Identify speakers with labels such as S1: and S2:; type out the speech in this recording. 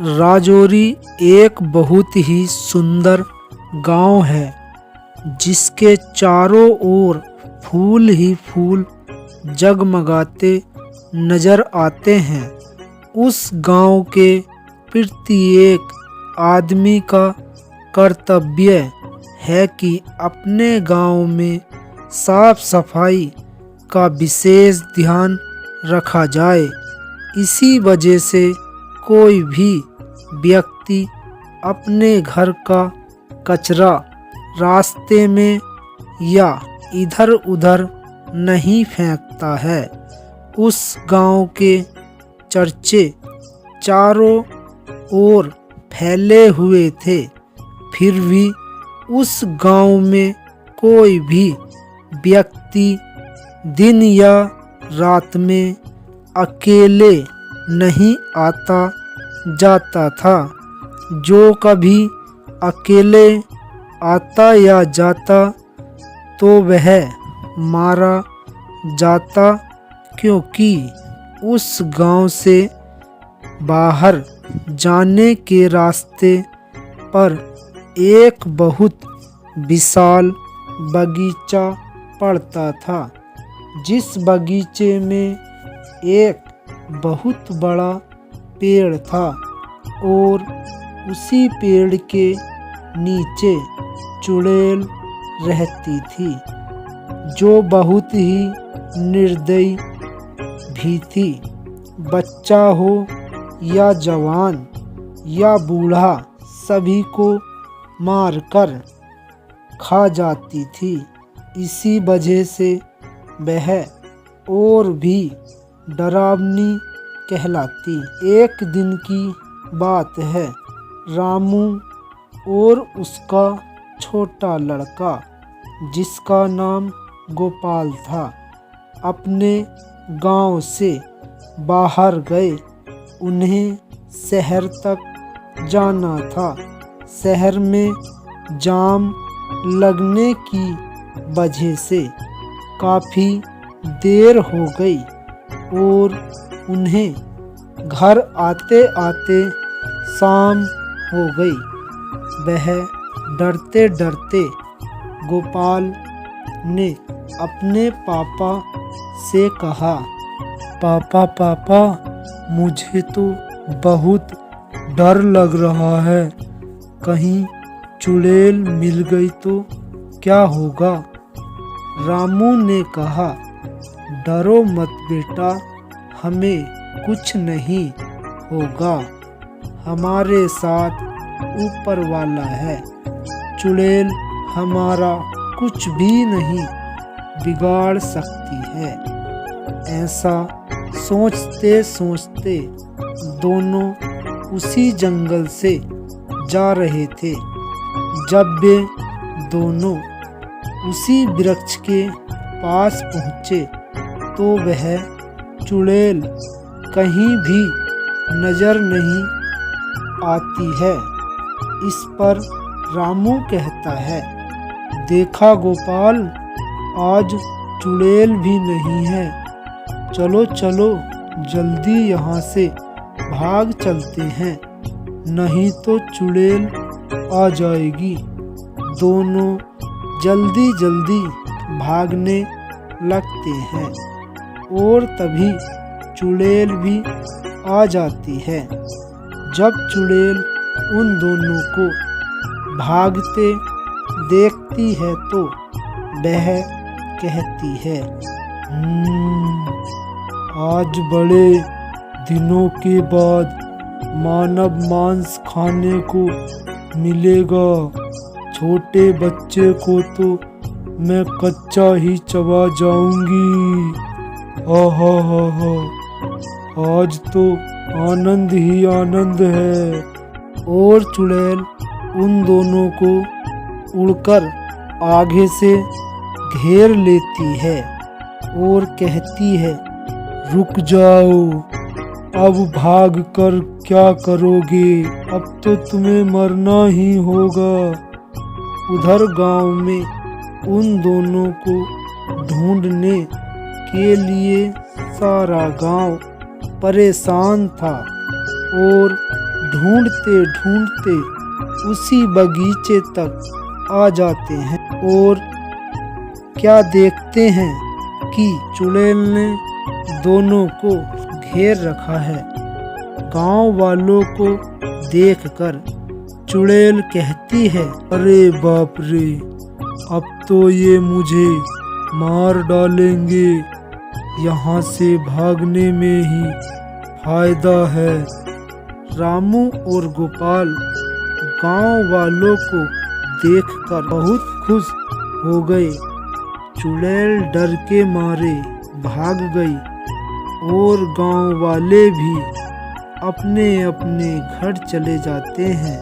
S1: राजौरी एक बहुत ही सुंदर गांव है जिसके चारों ओर फूल ही फूल जगमगाते नजर आते हैं। उस गांव के प्रत्येक आदमी का कर्तव्य है कि अपने गांव में साफ सफाई का विशेष ध्यान रखा जाए। इसी वजह से कोई भी व्यक्ति अपने घर का कचरा रास्ते में या इधर उधर नहीं फेंकता है। उस गांव के चर्चे चारों ओर फैले हुए थे, फिर भी उस गांव में कोई भी व्यक्ति दिन या रात में अकेले नहीं आता जाता था। जो कभी अकेले आता या जाता तो वह मारा जाता, क्योंकि उस गांव से बाहर जाने के रास्ते पर एक बहुत विशाल बगीचा पड़ता था, जिस बगीचे में एक बहुत बड़ा पेड़ था और उसी पेड़ के नीचे चुड़ैल रहती थी, जो बहुत ही निर्दयी भी थी। बच्चा हो या जवान या बूढ़ा, सभी को मारकर खा जाती थी। इसी वजह से वह और भी डरावनी कहलाती। एक दिन की बात है, रामू और उसका छोटा लड़का, जिसका नाम गोपाल था, अपने गांव से बाहर गए। उन्हें शहर तक जाना था। शहर में जाम लगने की वजह से काफ़ी देर हो गई और उन्हें घर आते आते शाम हो गई। वह डरते डरते गोपाल ने अपने पापा से कहा, पापा पापा, मुझे तो बहुत डर लग रहा है, कहीं चुड़ैल मिल गई तो क्या होगा। रामू ने कहा, डरो मत बेटा, हमें कुछ नहीं होगा, हमारे साथ ऊपर वाला है, चुड़ैल हमारा कुछ भी नहीं बिगाड़ सकती है। ऐसा सोचते सोचते दोनों उसी जंगल से जा रहे थे। जब वे दोनों उसी वृक्ष के पास पहुँचे तो वह चुड़ैल कहीं भी नजर नहीं आती है। इस पर रामू कहता है, देखा गोपाल, आज चुड़ैल भी नहीं है, चलो चलो जल्दी यहाँ से भाग चलते हैं, नहीं तो चुड़ैल आ जाएगी। दोनों जल्दी जल्दी भागने लगते हैं और तभी चुड़ैल भी आ जाती है। जब चुड़ैल उन दोनों को भागते देखती है तो वह कहती है, आज बड़े दिनों के बाद मानव मांस खाने को मिलेगा। छोटे बच्चे को तो मैं कच्चा ही चबा जाऊंगी। हा, आज तो आनंद ही आनंद है। और चुड़ैल उन दोनों को उड़कर आगे से घेर लेती है और कहती है, रुक जाओ, अब भाग कर क्या करोगे, अब तो तुम्हें मरना ही होगा। उधर गांव में उन दोनों को ढूंढने के लिए सारा गांव परेशान था और ढूंढते ढूंढते उसी बगीचे तक आ जाते हैं और क्या देखते हैं कि चुड़ैल ने दोनों को घेर रखा है। गांव वालों को देखकर चुड़ैल कहती है, अरे बाप रे, अब तो ये मुझे मार डालेंगे, यहाँ से भागने में ही फायदा है। रामू और गोपाल गांव वालों को देखकर बहुत खुश हो गए। चुड़ैल डर के मारे भाग गई और गांव वाले भी अपने अपने घर चले जाते हैं।